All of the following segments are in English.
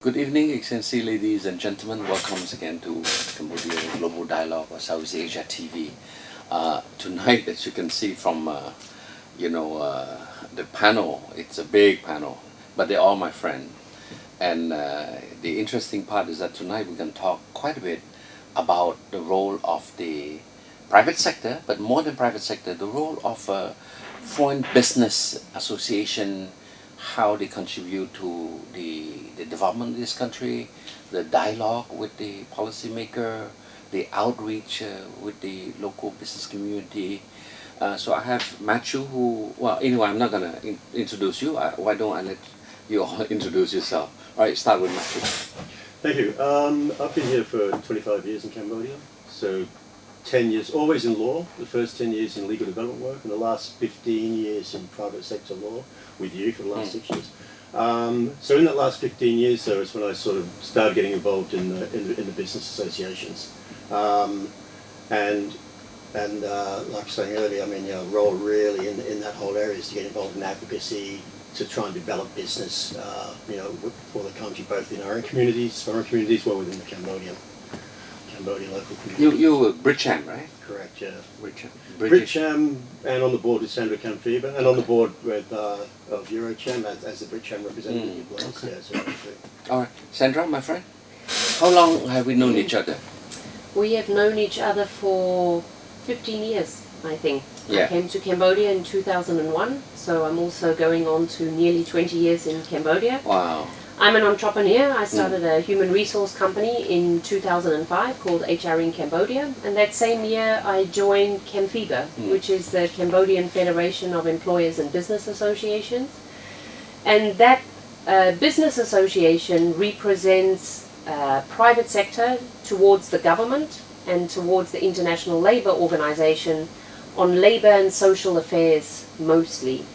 Good evening, Excellency, ladies and gentlemen. Welcome once again to Cambodia and Global Dialogue or Southeast Asia TV. Tonight, as you can see from the panel, it's a big panel, but they're all my friends. And the interesting part is that tonight we can talk quite a bit about the role of the private sector, but more than private sector, the role of foreign business association, how they contribute to the development of this country, the dialogue with the policymaker, the outreach with the local business community. So I have Matthew anyway, I'm not going to introduce you. Why don't I let you all introduce yourself? All right, start with Matthew. Thank you. I've been here for 25 years in Cambodia, so 10 years always in law, the first 10 years in legal development work, and the last 15 years in private sector law with you for the last 6 years. So in that last 15 years, though, is when I sort of started getting involved in the business associations. And like I was saying earlier, I mean, role really in that whole area is to get involved in advocacy, to try and develop business, for the country, both in our own communities, foreign communities, well within the Cambodian local community. You were BritCham, right? Correct, yeah. BritCham. And on the board with Sandra, CAMFEBA, and on the board with of Eurocham as the BritCham representative. Okay. Yeah, so All right, Sandra, my friend, how long have we known each other? We have known each other for 15 years, I think. Yeah. I came to Cambodia in 2001, so I'm also going on to nearly 20 years in Cambodia. Wow. I'm an entrepreneur. I started a human resource company in 2005 called HR in Cambodia, and that same year I joined CAMFEBA, which is the Cambodian Federation of Employers and Business Associations. And that business association represents private sector towards the government and towards the International Labour Organization on labour and social affairs mostly.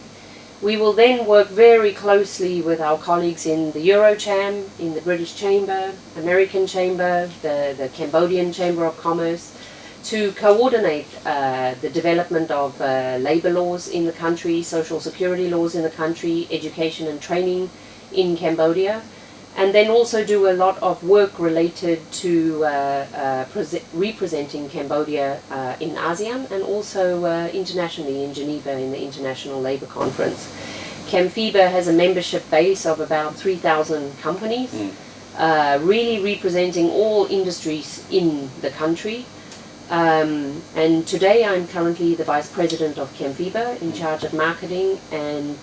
We will then work very closely with our colleagues in the Eurocham, in the British Chamber, American Chamber, the Cambodian Chamber of Commerce, to coordinate the development of labour laws in the country, social security laws in the country, education and training in Cambodia, and then also do a lot of work related to representing Cambodia in ASEAN and also internationally in Geneva in the International Labour Conference. CAMFEBA has a membership base of about 3,000 companies, really representing all industries in the country. And today I'm currently the Vice President of CAMFEBA in charge of marketing and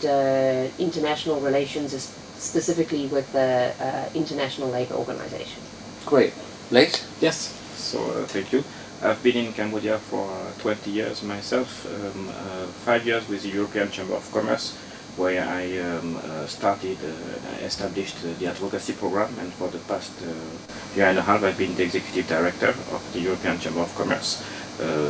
international relations, specifically with the International Labour Organization. Great. Blaise? Yes, so thank you. I've been in Cambodia for 20 years myself, 5 years with the European Chamber of Commerce, where I established the advocacy program, and for the past year and a half I've been the Executive Director of the European Chamber of Commerce.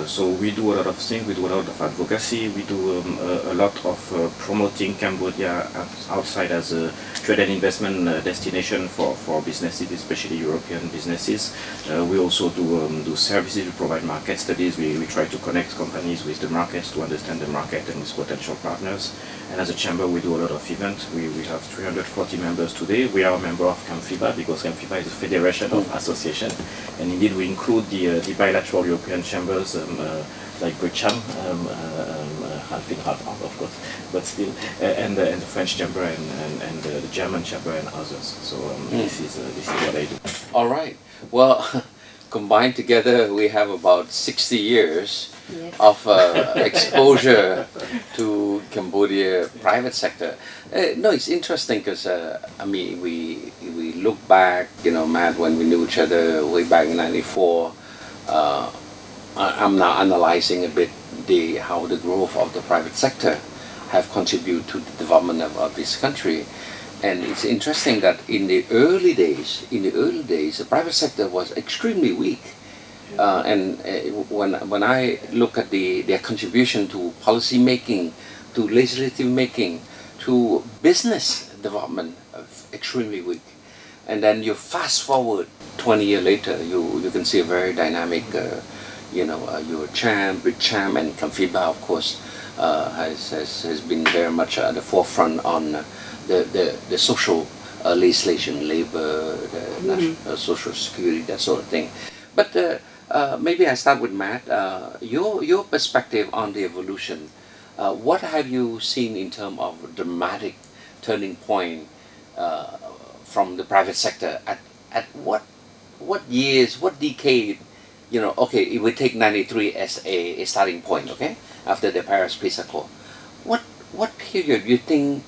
So we do a lot of things, we do a lot of advocacy, we do a lot of promoting Cambodia outside as a trade and investment destination for businesses, especially European businesses. We also do services, we provide market studies, we try to connect companies with the markets to understand the market and with potential partners. And as a chamber we do a lot of events. We have 340 members today. We are a member of CAMFEBA because CAMFEBA is a federation of associations, and indeed we include the bilateral European chambers like BritCham, half in half out of course, but still, and the French chamber and the German chamber and others. So this is what I do. All right. Well, combined together we have about 60 years of exposure to Cambodia private sector. No, it's interesting because I mean we look back, Matt, when we knew each other way back in '94. I'm now analyzing a bit how the growth of the private sector have contributed to the development of this country. And it's interesting that in the early days, the private sector was extremely weak. And when I look at their contribution to policy making, to legislative making, to business development, extremely weak. And then you fast forward 20 years later, you can see a very dynamic, Eurocham, BritCham, and CAMFEBA, of course, has been very much at the forefront on the social legislation, labor, the national, social security, that sort of thing. But maybe I start with Matt. Your perspective on the evolution. What have you seen in terms of dramatic turning point from the private sector? At what years, what decade? Okay, if we take 93 as a starting point, okay, after the Paris Peace Accord, what period you think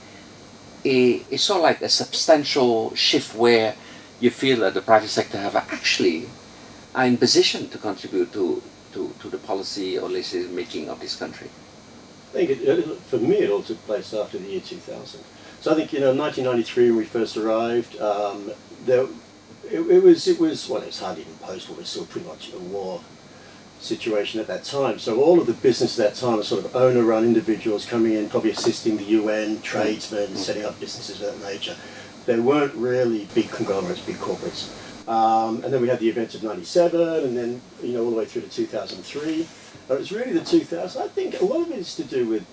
it's sort of like a substantial shift where you feel that the private sector have actually are in position to contribute to the policy or legislation making of this country? I think for me it all took place after the year 2000. So I think 1993 when we first arrived, it was hardly even post-war. It was still pretty much a war situation at that time. So all of the business at that time was sort of owner-run individuals coming in, probably assisting the UN, tradesmen, setting up businesses of that nature. They weren't really big conglomerates, big corporates. And then we had the events of '97, and then all the way through to 2003. But it was really the 2000s. I think a lot of it is to do with,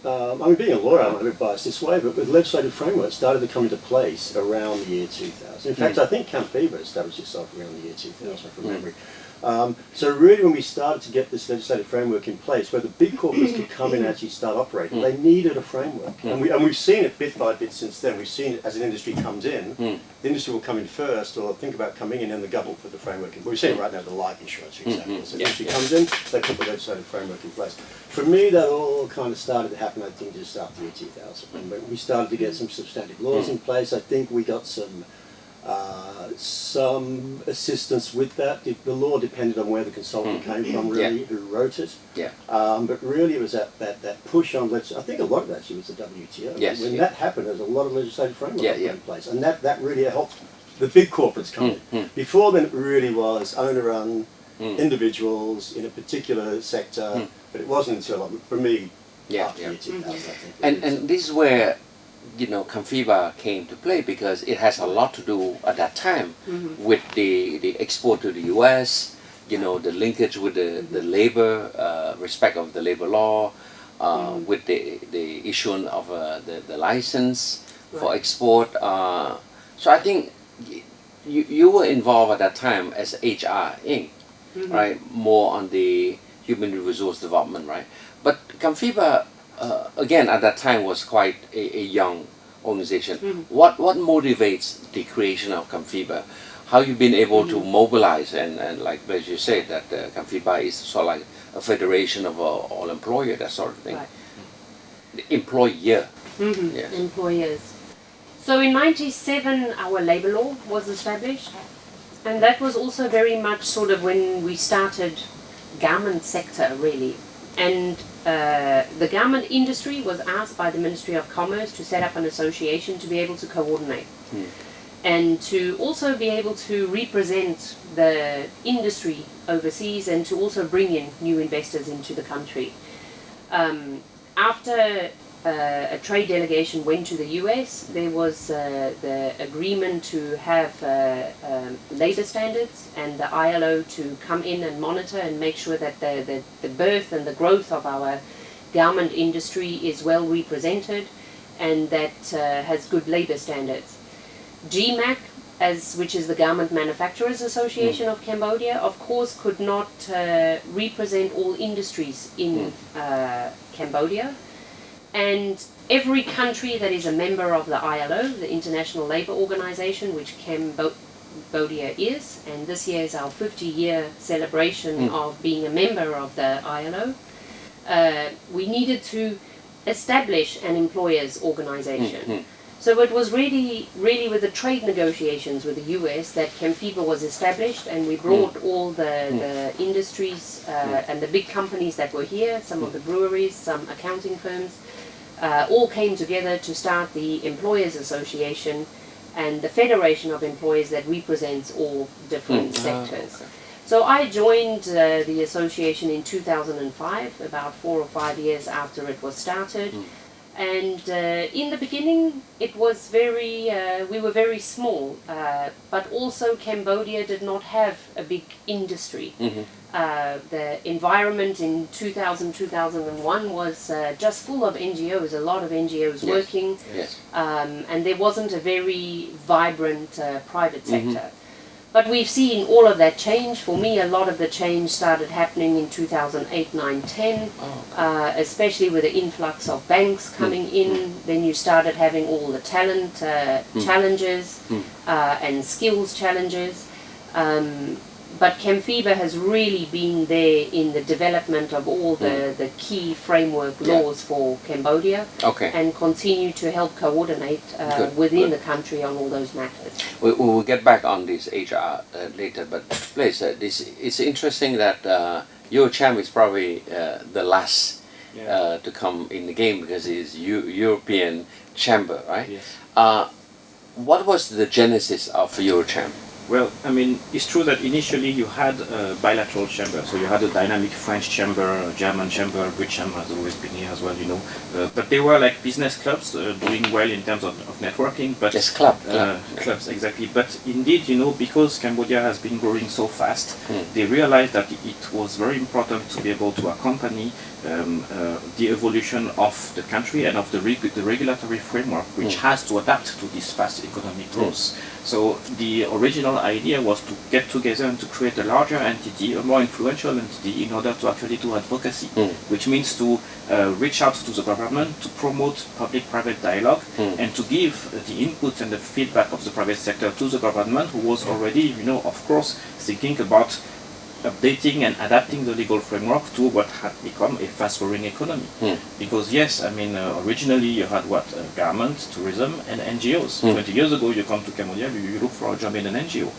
being a lawyer, I'm a bit biased this way, but with legislative framework started to come into place around the year 2000. In fact, I think CAMFEBA established itself around the year 2000 from memory. So really when we started to get this legislative framework in place, where the big corporates could come in and actually start operating, they needed a framework. And we've seen it bit by bit since then. We've seen it as an industry comes in, the industry will come in first, or think about coming in and the government put the framework in. We've seen it right now with the life insurance, for example. So the industry comes in, they put the legislative framework in place. For me, that all kind of started to happen, I think, just after the year 2000. And when we started to get some substantive laws in place, I think we got some assistance with that. The law depended on where the consultant came from, really, who wrote it. But really it was that push on legislation. I think a lot of that actually was the WTO. Yes, when that happened, there was a lot of legislative framework in place. And that really helped the big corporates come in. Before then it really was owner-run individuals in a particular sector, but it wasn't until, for me, after the year 2000, I think. And this is where CAMFEBA came to play, because it has a lot to do at that time with the export to the US, the linkage with the labor, respect of the labor law, with the issuance of the license for export. So I think you were involved at that time as HR Inc., right? More on the human resource development, right? But CAMFEBA, again, at that time was quite a young organization. What motivates the creation of CAMFEBA? How you've been able to mobilize and like as you said, that CAMFEBA is sort of like a federation of all employers, that sort of thing. Right. The employer. Yes. Employers. So in '97 our labour law was established, and that was also very much sort of when we started garment sector really. And the garment industry was asked by the Ministry of Commerce to set up an association to be able to coordinate and to also be able to represent the industry overseas and to also bring in new investors into the country. After a trade delegation went to the US, there was the agreement to have labor standards and the ILO to come in and monitor and make sure that the birth and the growth of our garment industry is well represented and that has good labor standards. GMAC, which is the Garment Manufacturers Association of Cambodia, of course could not represent all industries in Cambodia. And every country that is a member of the ILO, the International Labour Organization, which Cambodia is, and this year is our 50-year celebration of being a member of the ILO, we needed to establish an employers organization. So it was really with the trade negotiations with the US that CAMFEBA was established, and we brought all the industries and the big companies that were here, some of the breweries, some accounting firms, all came together to start the Employers Association and the Federation of Employers that represents all different sectors. Okay. So I joined the association in 2005, about 4 or 5 years after it was started. And in the beginning, it was very, we were very small, but also Cambodia did not have a big industry. The environment in 2000, 2001 was just full of NGOs, a lot of NGOs working, and there wasn't a very vibrant private sector. But we've seen all of that change. For me, a lot of the change started happening in 2008, 9, 10, especially with the influx of banks coming in. Then you started having all the talent challenges and skills challenges. But CAMFEBA has really been there in the development of all the key framework laws for Cambodia and continue to help coordinate within the country on all those matters. We'll get back on this HR later, but Blaise, it's interesting that Eurocham is probably the last to come in the game because it's European Chamber, right? Yes. What was the genesis of Eurocham? Well, I mean, it's true that initially you had a bilateral chamber, so you had a dynamic French chamber, a German chamber, BritCham has always been here as well, you know. But they were like business clubs doing well in terms of networking. But yes, clubs, exactly. But indeed, you know, because Cambodia has been growing so fast, they realized that it was very important to be able to accompany the evolution of the country and of the regulatory framework, which has to adapt to this fast economic growth. So the original idea was to get together and to create a larger entity, a more influential entity, in order to actually do advocacy, which means to reach out to the government, to promote public-private dialogue, and to give the input and the feedback of the private sector to the government, who was already, you know, of course, thinking about updating and adapting the legal framework to what had become a fast-growing economy. Because yes, I mean, originally you had what? Government, tourism, and NGOs. 20 years ago you come to Cambodia, you look for a job in an NGO.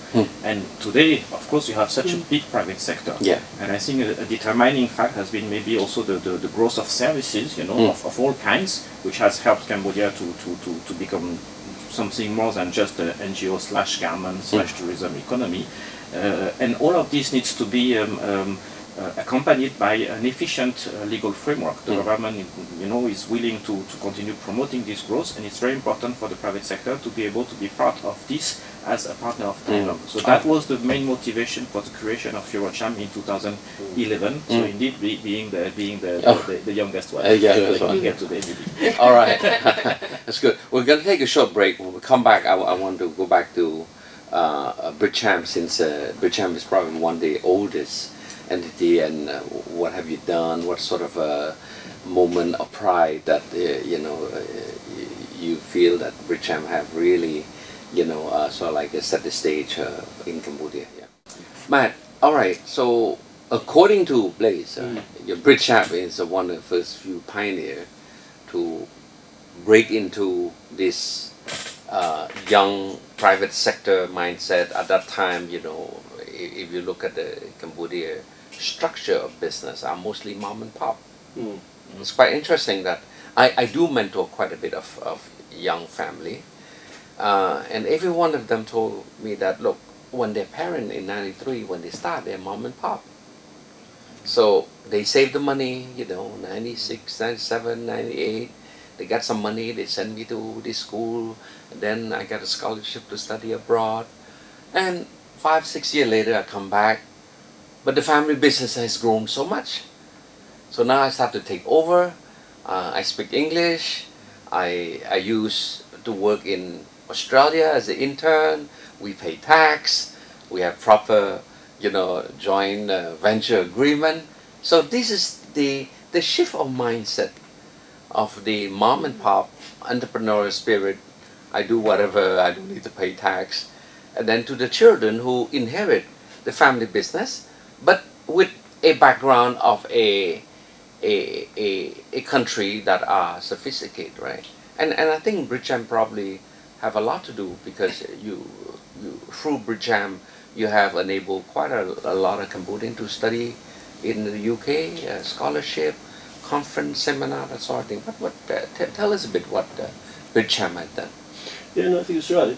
And today, of course, you have such a big private sector. And I think a determining fact has been maybe also the growth of services, you know, of all kinds, which has helped Cambodia to become something more than just an NGO/government/tourism economy. And all of this needs to be accompanied by an efficient legal framework. The government, you know, is willing to continue promoting this growth, and it's very important for the private sector to be able to be part of this as a partner of dialogue. So that was the main motivation for the creation of Eurocham in 2011. So indeed, being the youngest one. Get to the All right, that's good. We're going to take a short break. When we come back, I want to go back to BritCham, since BritCham is probably one of the oldest entity, and what have you done? What sort of a moment of pride that you know you feel that BritCham have really, you know, sort of like set the stage in Cambodia? Matt, all right. So according to Blaise, your BritCham is one of the first few pioneers to break into this young private sector mindset. At that time, you know, if you look at the Cambodia structure of business, are mostly mom and pop. It's quite interesting that I do mentor quite a bit of young family, and every one of them told me that, look, when their parent in 93, when they start, they're mom and pop. So they save the money, you know, 96, 97, 98. They got some money, they send me to this school, and then I got a scholarship to study abroad. And 5, 6 years later, I come back, but the family business has grown so much. So now I start to take over. I speak English. I used to work in Australia as an intern. We pay tax. We have proper, you know, joint venture agreement. So this is the shift of mindset of the mom and pop entrepreneurial spirit. I do whatever, I don't need to pay tax. And then to the children who inherit the family business, but with a background of a country that are sophisticated, right? And I think BritCham probably have a lot to do, because you through BritCham you have enabled quite a lot of Cambodians to study in the UK, scholarship, conference, seminar, that sort of thing. Tell us a bit what BritCham had done. Yeah, no, I think it's right.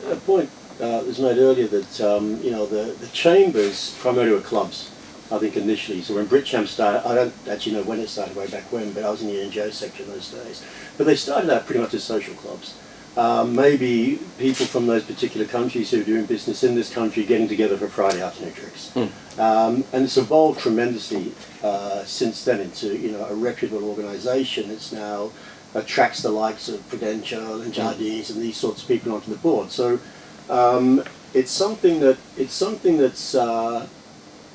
A point was made earlier that you know, the chambers primarily were clubs. I think initially. So when BritCham started, I don't actually know when it started, way back when, but I was in the NGO sector in those days. But they started out pretty much as social clubs. Maybe people from those particular countries who are doing business in this country getting together for Friday afternoon drinks. And it's evolved tremendously since then into, you know, a reputable organisation. It's now attracts the likes of Prudential and Jardines and these sorts of people onto the board. So it's something that's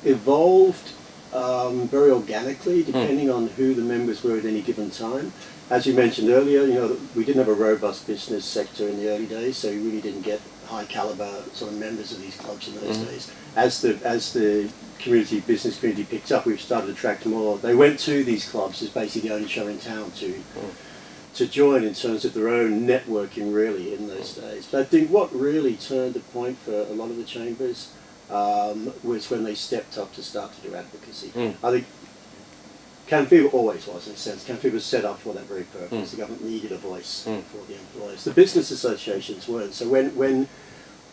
evolved very organically, depending on who the members were at any given time. As you mentioned earlier, you know, we didn't have a robust business sector in the early days, so we really didn't get high caliber sort of members of these clubs in those days. As the business community picked up, we've started to attract more. They went to these clubs as basically the only show in town to join in terms of their own networking really in those days. But I think what really turned the point for a lot of the chambers was when they stepped up to start to do advocacy. I think CAMFEBA always was, in a sense. CAMFEBA was set up for that very purpose. The government needed a voice for the employers. The business associations weren't. So when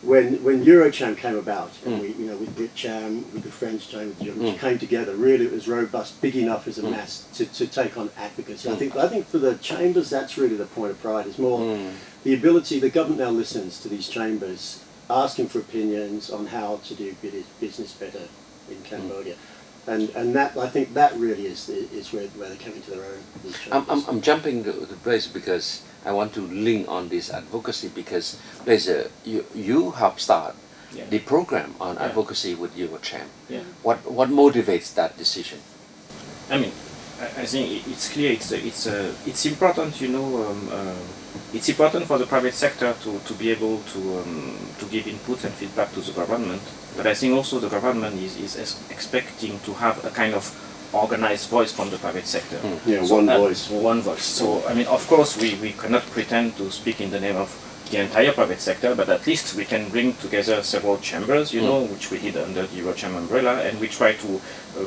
Eurocham came about, and we, you know, with BritCham, with the French Chamber, which came together, really it was robust, big enough as a mass to take on advocacy. I think for the chambers, that's really the point of pride. It's more the ability. The government now listens to these chambers, asking for opinions on how to do business better in Cambodia. And that, I think that really is where they're coming to their own. I'm jumping to Blaise because I want to link on this advocacy because Blaise, you helped start the program on advocacy with Eurocham. What motivates that decision? I mean, I think it's clear. It's important, you know. It's important for the private sector to be able to give input and feedback to the government. But I think also the government is expecting to have a kind of organized voice from the private sector. One voice. One voice. So, I mean, of course, we cannot pretend to speak in the name of the entire private sector, but at least we can bring together several chambers, you know, which we did under the Eurocham umbrella, and we try to,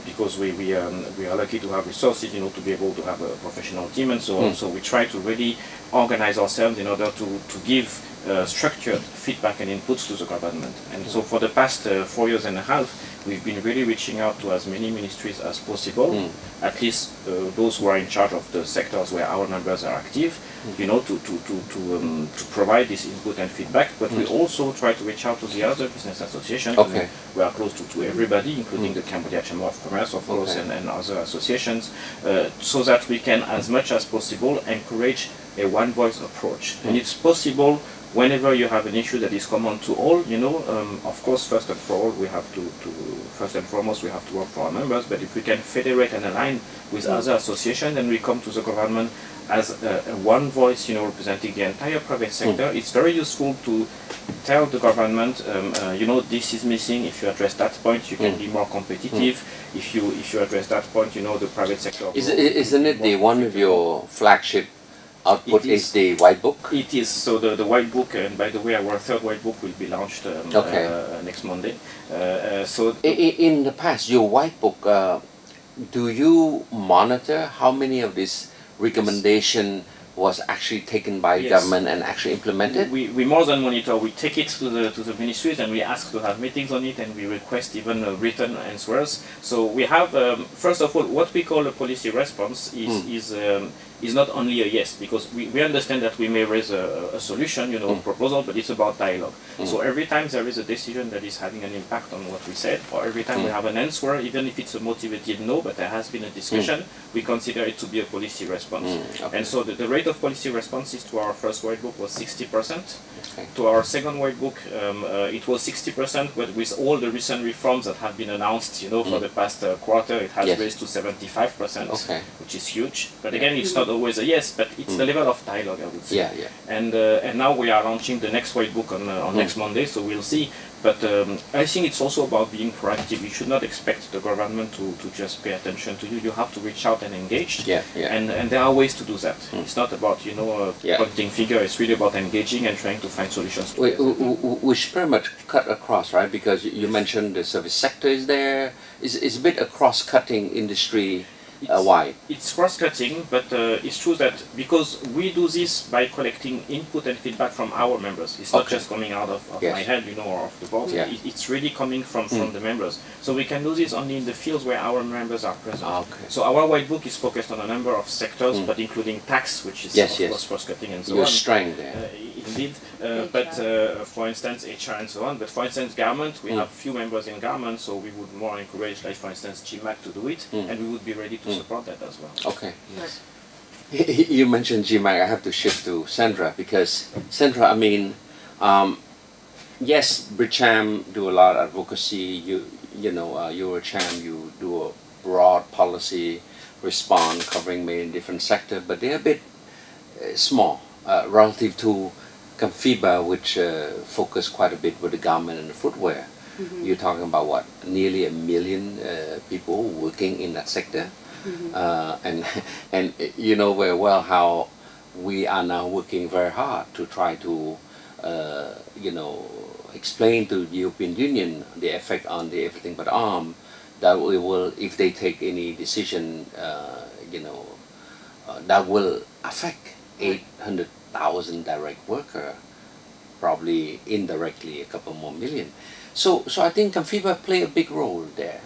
because we are lucky to have resources, you know, to be able to have a professional team and so on. So we try to really organize ourselves in order to give structured feedback and inputs to the government. And so for the past 4 years and a half, we've been really reaching out to as many ministries as possible, at least those who are in charge of the sectors where our members are active, you know, to provide this input and feedback. But we also try to reach out to the other business associations. Okay. We are close to everybody, including the Cambodia Chamber of Commerce, of course, and other associations, so that we can, as much as possible, encourage a one-voice approach. And it's possible whenever you have an issue that is common to all, you know, of course, first and foremost, we have to work for our members, but if we can federate and align with other associations, then we come to the government as a one voice, you know, representing the entire private sector. It's very useful to tell the government, you know, this is missing. If you address that point, you can be more competitive. If you address that point, you know, the private sector. Isn't it the one of your flagship output is the white book? It is. So the white book, and by the way, our third white book will be launched next Monday. So in the past, your white book, do you monitor how many of these recommendation was actually taken by government and actually implemented? We more than monitor. We take it to the ministries and we ask to have meetings on it, and we request even written answers. So we have first of all what we call a policy response is not only a yes, because we understand that we may raise a solution, you know, a proposal, but it's about dialogue. So every time there is a decision that is having an impact on what we said, or every time we have an answer, even if it's a motivated no, but there has been a discussion, we consider it to be a policy response. And so the rate of policy responses to our first white book was 60%. To our second white book, it was 60%, but with all the recent reforms that have been announced, you know, for the past quarter, it has raised to 75%, which is huge. But again, it's not always a yes, but it's the level of dialogue, I would say. And now we are launching the next white book on next Monday, so we'll see. But I think it's also about being proactive. You should not expect the government to just pay attention to you. You have to reach out and engage. And there are ways to do that. It's not about, you know, pointing finger. It's really about engaging and trying to find solutions. Which pretty much cut across, right? Because you mentioned the service sector is there. It's a bit a cross-cutting industry why? It's cross-cutting, but it's true that because we do this by collecting input and feedback from our members. It's not Okay. just coming out of Yes. my head, or of the board. Yeah. It's really coming from the members. So we can do this only in the fields where our members are present. Okay. So our white book is focused on a number of sectors, but including tax, which is Yes, of yes. course cross-cutting and so Your on. strength there. Indeed, but for instance HR and so on, but for instance garment, we have few members in garment, so we would more encourage, like for instance GMAC to do it, and we would be ready to support that as well. Okay. Yes. You mentioned GMAC. I have to shift to Sandra because Sandra, I mean, yes, BritCham do a lot of advocacy. Eurocham, you do a broad policy response covering many different sectors, but they're a bit small relative to CAMFEBA, which focus quite a bit with the garment and the footwear. You're talking about what, nearly 1 million people working in that sector, and you know very well how we are now working very hard to try to explain to the European Union the effect on the everything but arm, that we will, if they take any decision, that will affect 800,000 direct worker, probably indirectly a couple more million. So I think CAMFEBA play a big role there,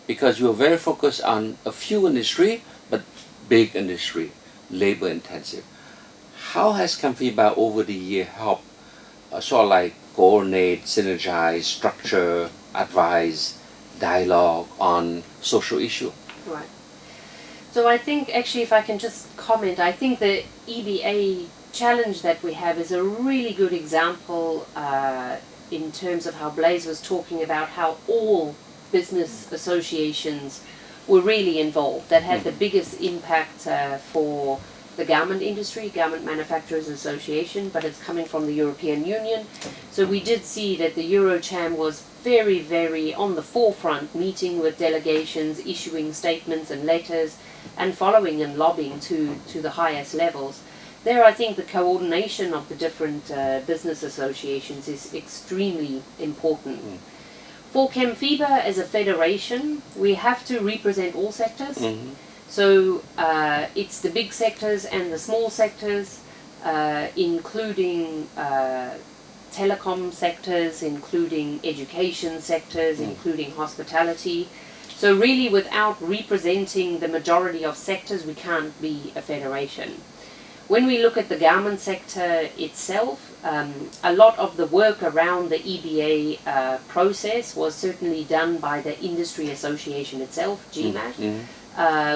because you're very focused on a few industry, but big industry, labor intensive. How has CAMFEBA over the year helped sort of like coordinate, synergize, structure, advise, dialogue on social issue? Right. So I think actually, if I can just comment, I think the EBA challenge that we have is a really good example in terms of how Blaise was talking about how all business associations were really involved. That had the biggest impact for the garment industry, Garment Manufacturers Association, but it's coming from the European Union. So we did see that the Eurocham was very, very on the forefront, meeting with delegations, issuing statements and letters, and following and lobbying to the highest levels. There, I think the coordination of the different business associations is extremely important. For CAMFEBA as a federation, we have to represent all sectors. So it's the big sectors and the small sectors, including telecom sectors, including education sectors, including hospitality. So really, without representing the majority of sectors, we can't be a federation. When we look at the garment sector itself, a lot of the work around the EBA process was certainly done by the industry association itself, GMAT,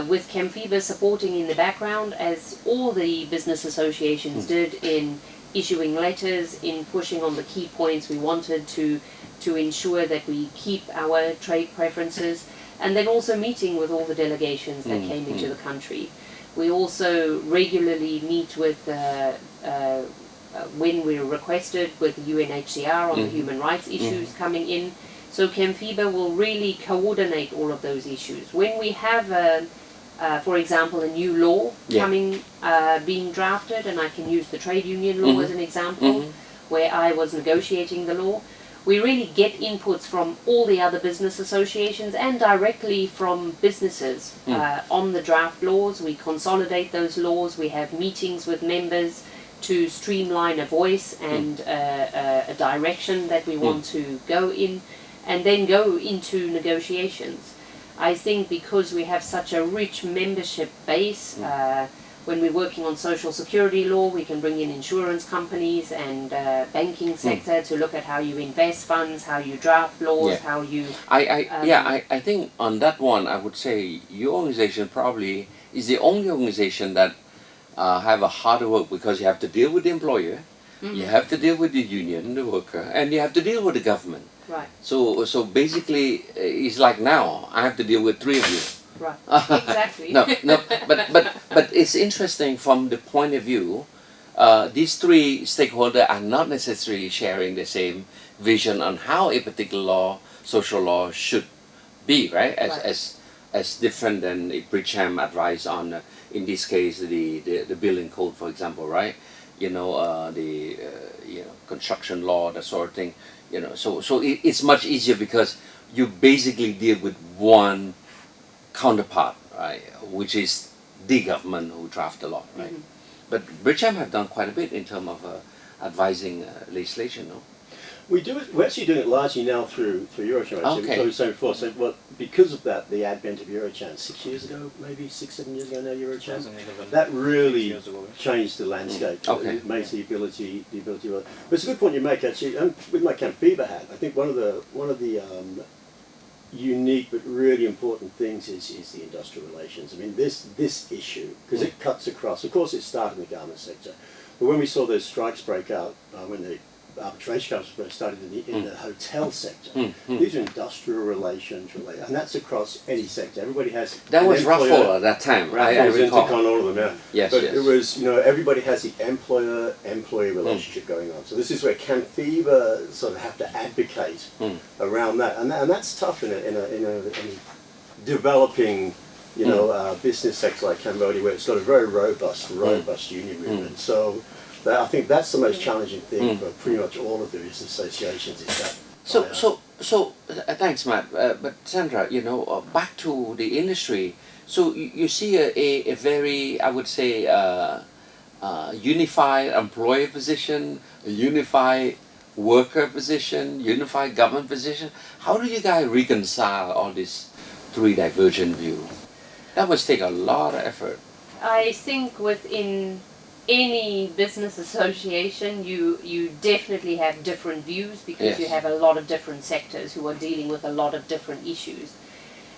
with CAMFEBA supporting in the background, as all the business associations did, in issuing letters, in pushing on the key points we wanted to ensure that we keep our trade preferences, and then also meeting with all the delegations that came into the country. We also regularly meet with, when we're requested, with the UNHCR on the human rights issues coming in. So CAMFEBA will really coordinate all of those issues. When we have, for example, a new law coming, being drafted, and I can use the trade union law as an example, where I was negotiating the law, we really get inputs from all the other business associations and directly from businesses on the draft laws. We consolidate those laws. We have meetings with members to streamline a voice and a direction that we want to go in, and then go into negotiations. I think because we have such a rich membership base, when we're working on social security law, we can bring in insurance companies and banking sector to look at how you invest funds, how you draft laws, how you... I think on that one, I would say your organization probably is the only organization that have a harder work, because you have to deal with the employer, you have to deal with the union, the worker, and you have to deal with the government. Right. So basically, it's like now I have to deal with 3 of you. Right. Exactly. No, but it's interesting from the point of view. These 3 stakeholders are not necessarily sharing the same vision on how a particular law, social law, should be, right? As different than a BritCham advice on, in this case, the building code, for example, right? The construction law, that sort of thing. So it's much easier because you basically deal with one counterpart right? Which is the government who draft the law, right? But BritCham have done quite a bit in terms of advising legislation, no? We do it. We're actually doing it largely now through Eurocham. Actually, Okay. we was saying before. So, well, because of that, the advent of Eurocham 6 years ago, maybe 6-7 years ago now, Eurocham, 2011, that really years ago. changed the landscape. Okay. It makes the ability. But it's a good point you make actually. With my CAMFEBA hat, I think one of the unique but really important things is the industrial relations. I mean, this issue, because it cuts across. Of course, it started in the garment sector, but when we saw those strikes break out, when the arbitration comes first started in the hotel sector, these are industrial relations related, and that's across any sector. Everybody has. That an was employer- Raffle at that time. I Raffles, recall. Intercon, all of them, yeah. Yes, but yes. it was, everybody has the employer-employee relationship going on. So this is where CAMFEBA sort of have to advocate around that, and that's tough in a developing, business sector like Cambodia, where it's got a very robust union movement. So I think that's the most challenging thing for pretty much all of the business associations. Is that. So thanks, Matt. But Sandra, back to the industry. So you see a very, I would say, unified employer position, a unified worker position, unified government position. How do you guys reconcile all these three divergent views? That must take a lot of effort. I think within any business association, you definitely have different views because you have a lot of different sectors who are dealing with a lot of different issues.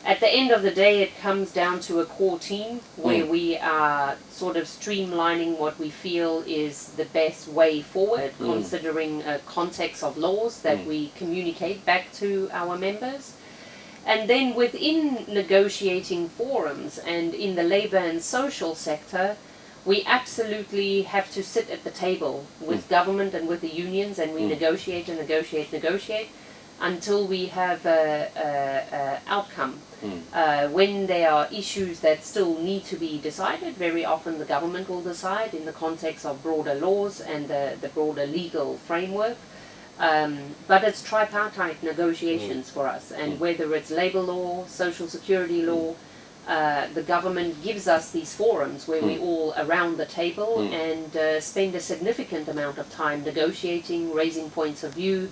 At the end of the day, it comes down to a core team where we are sort of streamlining what we feel is the best way forward, considering a context of laws that we communicate back to our members. And then within negotiating forums and in the labour and social sector, we absolutely have to sit at the table with government and with the unions, and we negotiate and negotiate until we have a outcome. When there are issues that still need to be decided, very often the government will decide in the context of broader laws and the broader legal framework. But it's tripartite negotiations for us, and whether it's labour law, social security law, the government gives us these forums where we're all around the table and spend a significant amount of time negotiating, raising points of view,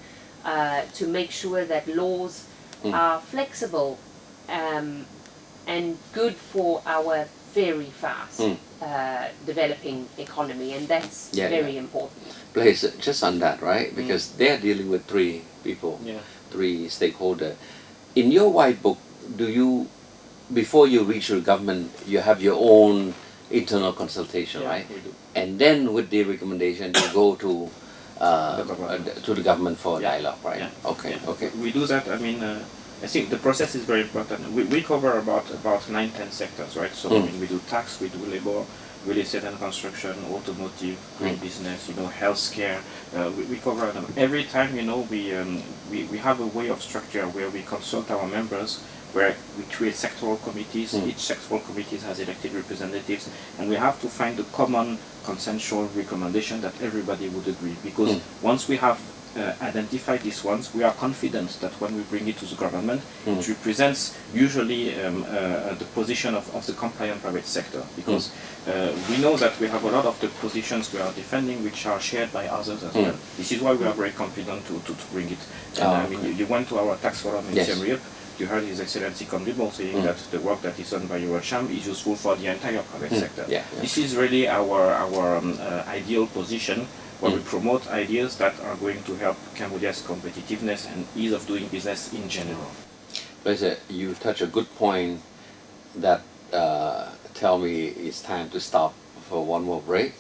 to make sure that laws are flexible and good for our very fast developing economy, and that's very important. Blaise, just on that, right? Because they're dealing with three people, three stakeholders. In your white book, before you reach your government, you have your own internal consultation, right? We do. And then with the recommendation, you go to the government for dialogue, right? Yeah. Okay. We do that. I mean, I think the process is very important. We cover about 9-10 sectors, right? So I mean, we do tax, we do labor, real estate and construction, automotive, green business, healthcare. We cover them every time. We have a way of structure where we consult our members, where we create sectoral committees. Each sectoral committee has elected representatives, and we have to find a common consensual recommendation that everybody would agree. Because once we have identified these ones, we are confident that when we bring it to the government, it represents usually the position of the compliant private sector. Because we know that we have a lot of the positions we are defending which are shared by others as well. This is why we are very confident to bring it. And I mean, you went to our tax forum in Siem Reap. You heard His Excellency Rendall saying that the work that is done by Eurocham is useful for the entire private sector. This is really our ideal position, where we promote ideas that are going to help Cambodia's competitiveness and ease of doing business in general. Blaise, you touch a good point that tell me it's time to stop for one more break,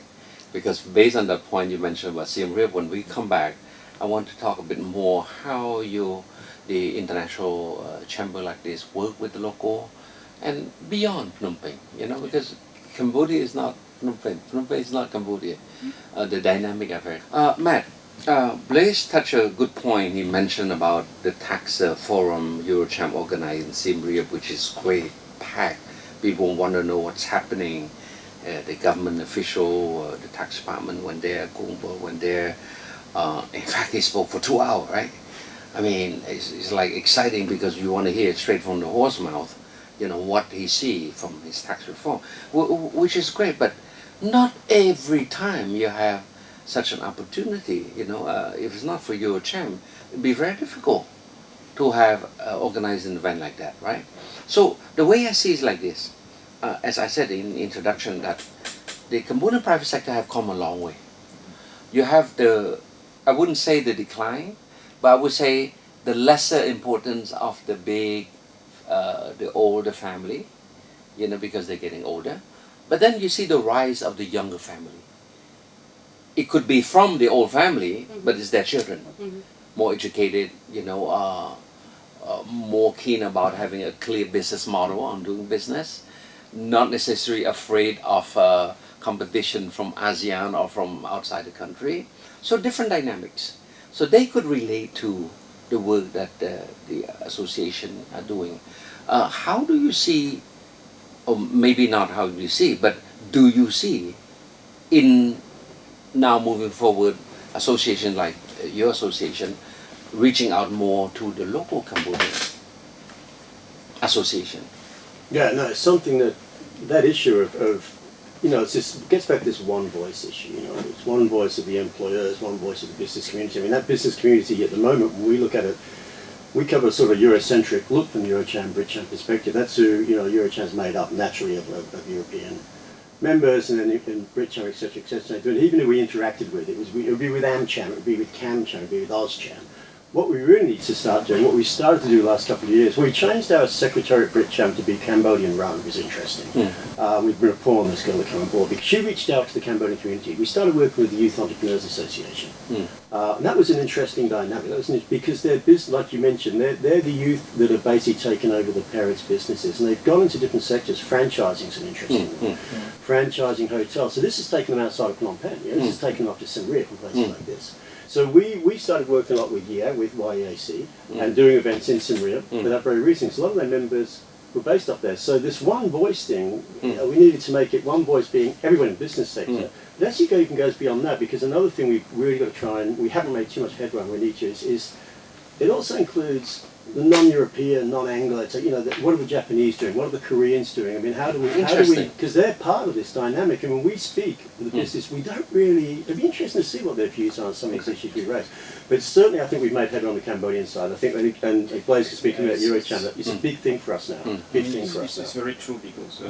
because based on that point you mentioned about Siem Reap, when we come back, I want to talk a bit more how the international chamber like this work with the local and beyond Phnom Penh, because Cambodia is not Phnom Penh. Phnom Penh is not Cambodia. The dynamic effect. Matt, Blaise touched a good point. He mentioned about the tax forum Eurocham organized in Siem Reap, which is great, packed. People want to know what's happening. The government official, the tax department went there, Kumba went there. In fact, he spoke for 2 hours, right? I mean, it's like exciting because you want to hear it straight from the horse's mouth, what he see from his tax reform, which is great. But not every time you have such an opportunity. If it's not for Eurocham, it'd be very difficult to have organized an event like that, right? So the way I see it is like this. As I said in the introduction, that the Cambodian private sector have come a long way. You have I wouldn't say the decline, but I would say the lesser importance of the big, the older family, because they're getting older. But then you see the rise of the younger family. It could be from the old family, but it's their children, more educated, more keen about having a clear business model on doing business, not necessarily afraid of competition from ASEAN or from outside the country. So different dynamics. So they could relate to the work that the association are doing. How do you see, or maybe not how you see, but do you see in now moving forward, association like your association reaching out more to the local Cambodian association? Yeah, no, it's something that issue of it gets back to this one voice issue. It's one voice of the employers, one voice of the business community. I mean, that business community at the moment, when we look at it, we cover a sort of Eurocentric look from Eurocham, BritCham perspective. That's who, Eurocham's made up naturally of European members, and then in BritCham, etc., etc. And even if we interacted with it, it would be with AmCham, it would be with CAMCham, it would be with OzCham. What we really need to start doing, what we started to do the last couple of years, we changed our secretary at BritCham to be Cambodian run, which is interesting. We've been a pawn that's going to come on board because she reached out to the Cambodian community. We started working with the Youth Entrepreneurs Association. And that was an interesting dynamic. That was because they're business, like you mentioned, they're the youth that have basically taken over the parents' businesses, and they've gone into different sectors. Franchising is an interesting one. Franchising hotels. So this has taken them outside of Phnom Penh. This has taken them up to Siem Reap and places like this. So we started working a lot with YEAC, and doing events in Siem Reap for that very reason. So a lot of their members were based up there. So this one voice thing, we needed to make it one voice being everyone in the business sector. But actually even goes beyond that, because another thing we've really got to try, and we haven't made too much headway on, we need to, is it also includes the non-European, non-Anglo, so, what are the Japanese doing? What are the Koreans doing? I mean, how do we, because they're part of this dynamic, and when we speak to the business, we don't really, it'd be interesting to see what their views are on some of these issues we raise. But certainly I think we've made headway on the Cambodian side. I think, and Blaise can speak about Eurocham, it's a big thing for us now. Big thing for us now. It's very true, because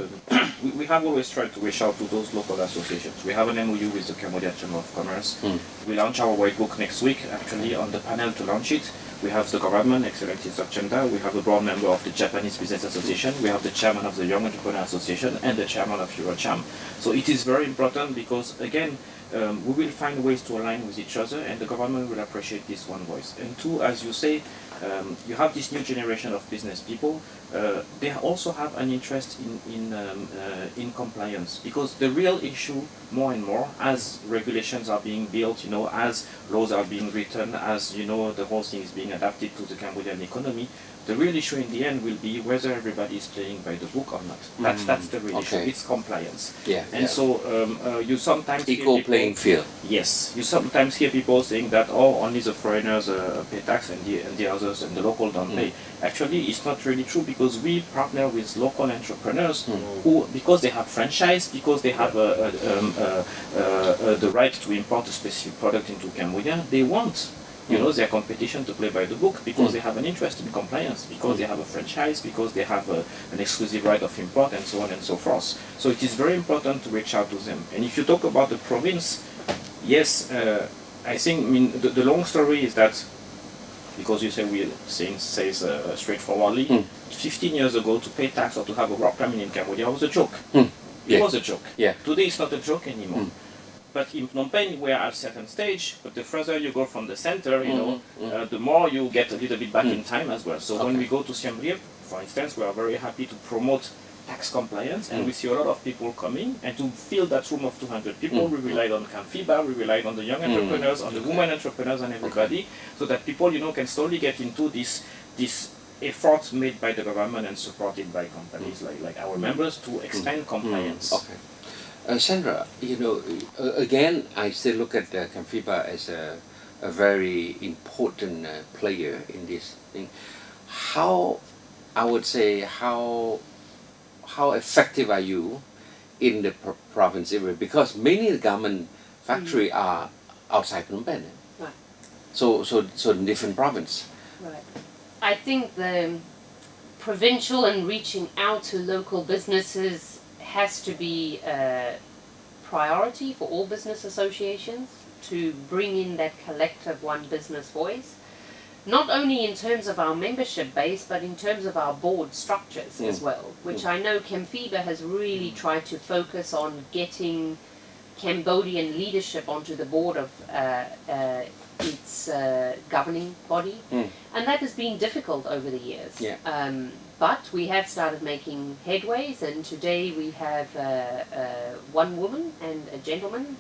we have always tried to reach out to those local associations. We have an MOU with the Cambodia Chamber of Commerce. We launch our white book next week, actually on the panel to launch it. We have the government, Excellency Sok Siphana. We have a board member of the Japanese Business Association. We have the chairman of the Young Entrepreneur Association and the chairman of Eurocham. So it is very important, because, again, we will find ways to align with each other, and the government will appreciate this one voice. And two, as you say, you have this new generation of business people. They also have an interest in compliance, because the real issue, more and more, as regulations are being built, as laws are being written, as the whole thing is being adapted to the Cambodian economy, the real issue in the end will be whether everybody is playing by the book or not. That's the real issue. It's compliance. So you sometimes equal playing field. Yes, you sometimes hear people saying that only the foreigners pay tax and the others and the local don't pay. Actually, it's not really true, because we partner with local entrepreneurs who, because they have franchise, because they have the right to import a specific product into Cambodia, they want their competition to play by the book, because they have an interest in compliance, because they have a franchise, because they have an exclusive right of import, and so on and so forth. So it is very important to reach out to them. And if you talk about the province, yes, I think, the long story is that, because you say says straightforwardly, 15 years ago, to pay tax or to have a work permit in Cambodia was a joke. It was a joke. Today it's not a joke anymore. But in Phnom Penh, we are at a certain stage, but the further you go from the center, the more you get a little bit back in time as well. So when we go to Siem Reap, for instance, we are very happy to promote tax compliance, and we see a lot of people coming, and to fill that room of 200 people, we relied on CAMFEBA, we relied on the young entrepreneurs, on the women entrepreneurs, and everybody, so that people, can slowly get into this efforts made by the government and supported by companies like our members to extend compliance. Sandra, again, I still look at CAMFEBA as a very important player in this thing. How how effective are you in the province area? Because many of the government factory are outside Phnom Penh. Right. So in different province. Right. I think the provincial and reaching out to local businesses has to be a priority for all business associations to bring in that collective one business voice. Not only in terms of our membership base, but in terms of our board structures as well, which I know CAMFEBA has really tried to focus on getting Cambodian leadership onto the board of its governing body, and that has been difficult over the years. Yeah. But we have started making headways, and today we have one woman and a gentleman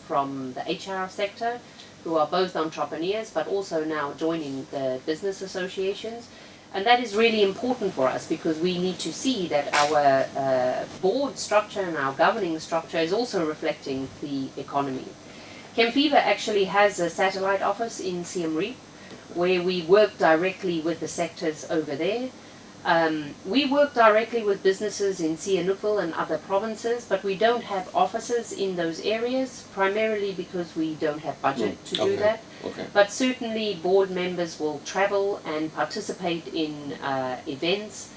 from the HR sector who are both entrepreneurs but also now joining the business associations. And that is really important for us because we need to see that our board structure and our governing structure is also reflecting the economy. CAMFEBA actually has a satellite office in Siem Reap where we work directly with the sectors over there. We work directly with businesses in Sihanoukville and other provinces, but we don't have offices in those areas, primarily because we don't have budget to do that. Okay. But certainly board members will travel and participate in events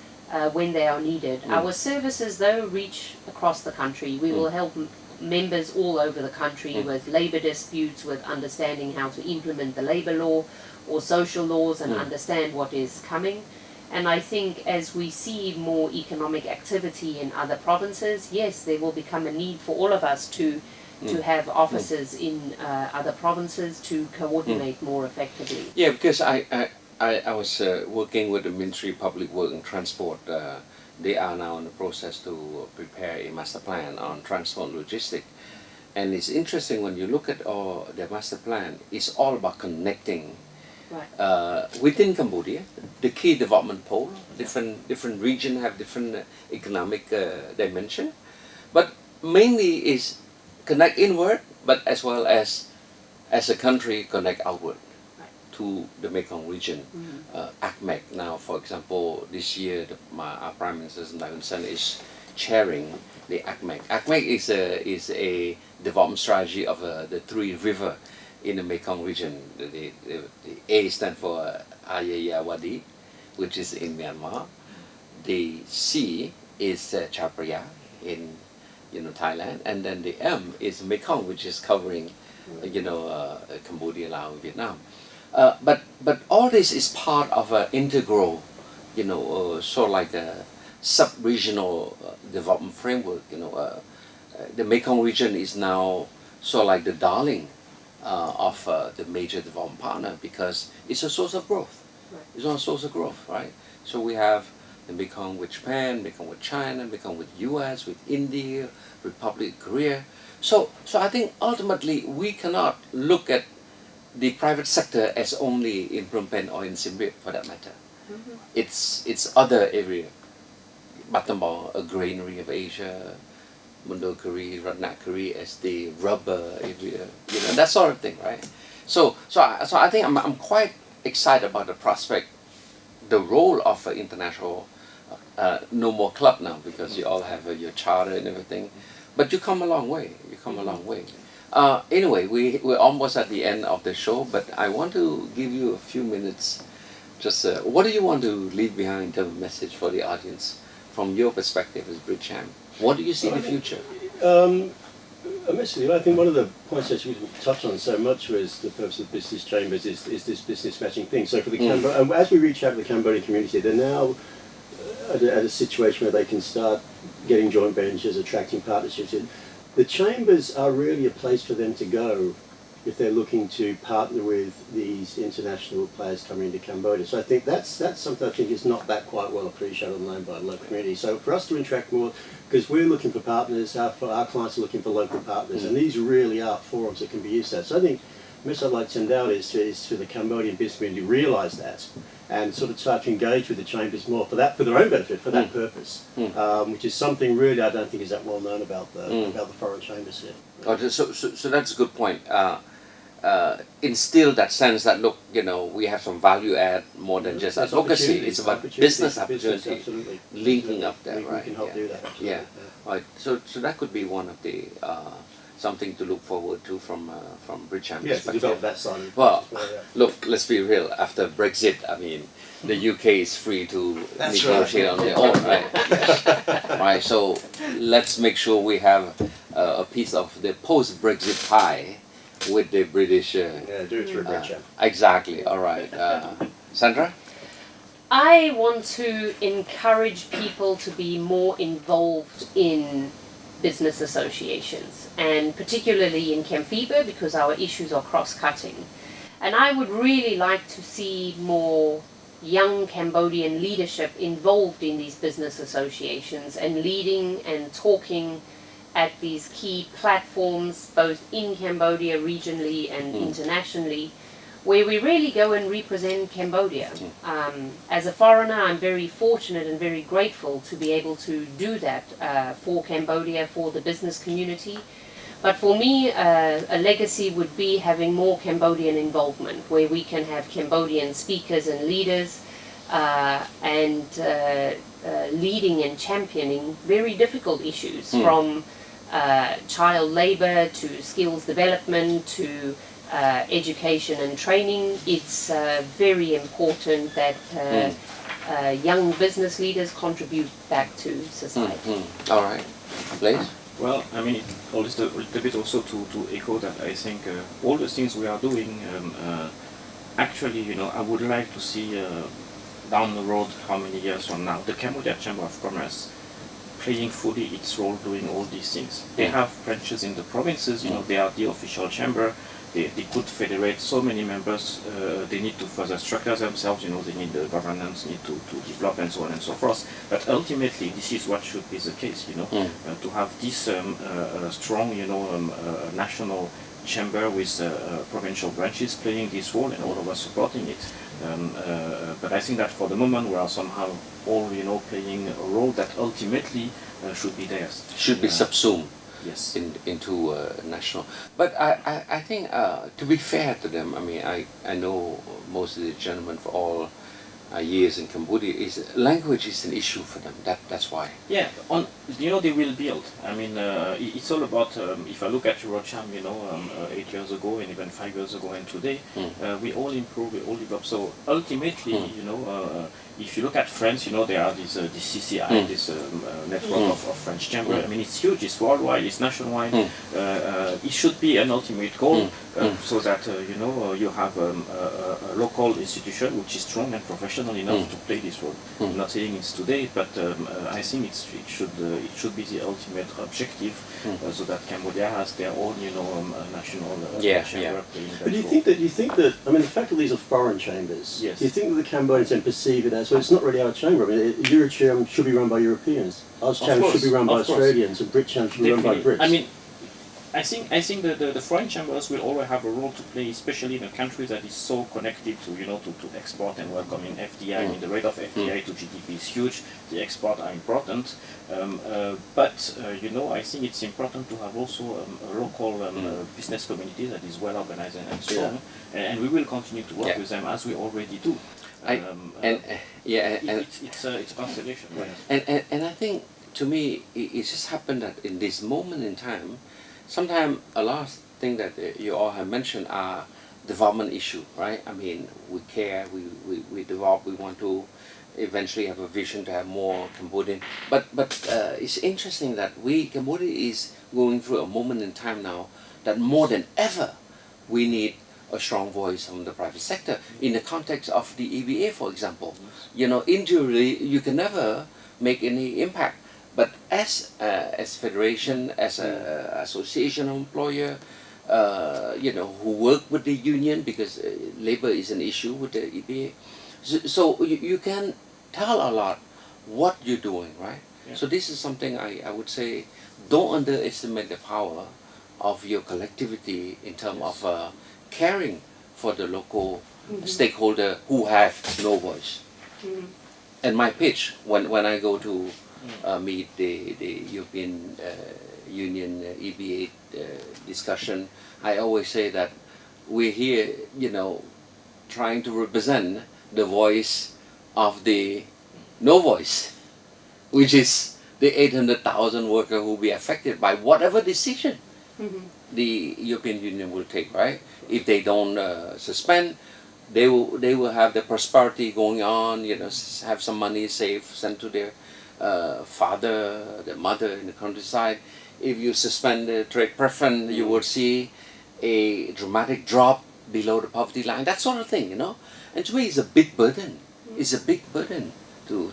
when they are needed. Our services, though, reach across the country. We will help members all over the country with labour disputes, with understanding how to implement the labour law or social laws and understand what is coming. And I think as we see more economic activity in other provinces, yes, there will become a need for all of us to have offices in other provinces to coordinate more effectively. Yeah, because I was working with the Ministry of Public Work and Transport. They are now in the process to prepare a master plan on transport and logistics. And it's interesting when you look at all the master plan, it's all about connecting within Cambodia, the key development pole. Different region have different economic dimension, but mainly is connect inward, but as well as a country connect outward to the Mekong region. ACMEC now, for example, this year our Prime Minister Sandra is chairing the ACMEC. ACMEC is a development strategy of the three rivers in the Mekong region. The A stands for Ayeyarwady, which is in Myanmar. The C is Chao Phraya in Thailand, and then the M is Mekong, which is covering Cambodia, Laos, and Vietnam. But all this is part of an integral, sort of like a sub-regional development framework. The Mekong region is now sort of like the darling of the major development partner because it's a source of growth. It's not a source of growth, right? So we have the Mekong with Japan, Mekong with China, Mekong with US, with India, Republic of Korea. So I think ultimately we cannot look at the private sector as only in Phnom Penh or in Siem Reap for that matter. It's other area. Battambang, a granary of Asia, Mondulkiri, Ratnakiri as the rubber area, that sort of thing, right? So I think I'm quite excited about the prospect, the role of an international, no more club now because you all have your charter and everything, but you come a long way. Anyway, we're almost at the end of the show, but I want to give you a few minutes. Just what do you want to leave behind in terms of message for the audience from your perspective as BritCham? What do you see in the future? I think one of the points that you touched on so much was the purpose of business chambers is this business matching thing. So for the as we reach out to the Cambodian community, they're now at a situation where they can start getting joint ventures, attracting partnerships. The chambers are really a place for them to go if they're looking to partner with these international players coming into Cambodia. So I think that's something I think is not that quite well appreciated and known by the local community. So for us to interact more, because we're looking for partners, our clients are looking for local partners, and these really are forums that can be used at. So I think the message I'd like to send out is to the Cambodian business community to realise that and sort of start to engage with the chambers more for their own benefit, for that purpose, which is something really I don't think is that well known about the foreign chambers here. So that's a good point. instill that sense that look, we have some value add more than just There's advocacy. opportunities, It's about opportunities business for business, opportunity, absolutely. linking Absolutely. up there, We right? can help do that. Absolutely. Yeah. Right. So that could be one of the something to look forward to from BritCham Yes, to perspective. develop that side of Well, yeah. look, let's be real. After Brexit, I mean, the UK is free to That's negotiate right. on their own, right? Right. So let's make sure we have a piece of the post-Brexit pie with the British. Yeah, do it through BritCham. Exactly. All right. Sandra? I want to encourage people to be more involved in business associations, and particularly in CAMFEBA, because our issues are cross-cutting. And I would really like to see more young Cambodian leadership involved in these business associations and leading and talking at these key platforms, both in Cambodia, regionally and internationally, where we really go and represent Cambodia. As a foreigner, I'm very fortunate and very grateful to be able to do that for Cambodia, for the business community. But for me, a legacy would be having more Cambodian involvement, where we can have Cambodian speakers and leaders leading and championing very difficult issues, from child labor to skills development to education and training. It's very important that young business leaders contribute back to society. All right. Blaise? Well, I mean, a little bit also to echo that. I think all the things we are doing, actually, I would like to see down the road, how many years from now, the Cambodia Chamber of Commerce playing fully its role doing all these things. They have branches in the provinces, they are the official chamber. They could federate so many members. They need to further structure themselves. They need the governance, need to develop, and so on and so forth. But ultimately, this is what should be the case. To have this strong, national chamber with provincial branches playing this role and all of us supporting it. But I think that for the moment we are somehow all, playing a role that ultimately should be theirs. Should be subsumed. Yes. Into national. But I think, to be fair to them, I mean, I know most of the gentlemen for all years in Cambodia, language is an issue for them. That's why. Yeah, they will build. I mean, it's all about, if I look at Eurocham, 8 years ago and even 5 years ago and today, we all improve, we all develop. So ultimately, if you look at France, there are this CCI, this network of French chamber. I mean, it's huge, it's worldwide, it's nationwide. It should be an ultimate goal, so that you have a local institution which is strong and professional enough to play this role. I'm not saying it's today, but I think it should be the ultimate objective, so that Cambodia has their own national chamber playing that But do you role. think that I mean, the fact that these are foreign chambers, Yes. do you think that the Cambodians then perceive it as, well, it's not really our chamber? I mean, Eurocham should be run by Europeans, Auscham should be run by Australians, and BritCham should be run by Brits. I mean, I think the foreign chambers will always have a role to play, especially in a country that is so connected to export and welcoming FDI. I mean, the rate of FDI to GDP is huge. The exports are important, but I think it's important to have also a local business community that is well organized and strong, and we will continue to work with them as we already do. It's a constellation. Right? And I think, to me, it just happened that in this moment in time, sometimes a lot of things that you all have mentioned are development issue, right? I mean, we care, we develop, we want to eventually have a vision to have more Cambodian. But it's interesting that Cambodia is going through a moment in time now that more than ever we need a strong voice from the private sector in the context of the EBA, for example. Individually, you can never make any impact. But as federation, as a association of employer, who work with the union, because labor is an issue with the EPA, so you can tell a lot what you're doing, right? Yeah. So this is something I would say, don't underestimate the power of your collectivity in terms of caring for the local stakeholder who have no voice. And my pitch, when I go to meet the European Union EBA discussion, I always say that we're here, you know, trying to represent the voice of the no voice, which is the 800,000 workers who will be affected by whatever decision the European Union will take, right? If they don't suspend, they will have the prosperity going on, you know, have some money saved, sent to their father, their mother in the countryside. If you suspend the trade preference, you will see a dramatic drop below the poverty line, that sort of thing, you know. And to me, it's a big burden. It's a big burden to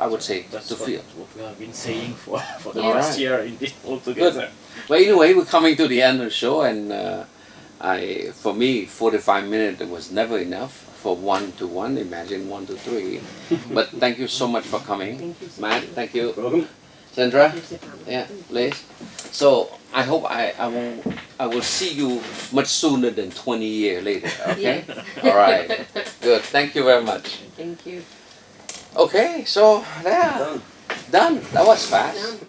I would say, That's to feel. what we have been saying for the Yeah. last year in this altogether. But anyway, we're coming to the end of the show, and for me, 45 minutes was never enough for 1-to-1. Imagine 1-to-3. But thank you so much for coming, Thank you so Matt. much. Thank you, Welcome. Sandra. Blaise Siphana. Yeah, Blaise. So I hope I will see you much sooner than 20 years later. Okay. All right. Good. Thank you very much. Thank you. Okay. So yeah, done. That was fast. Done.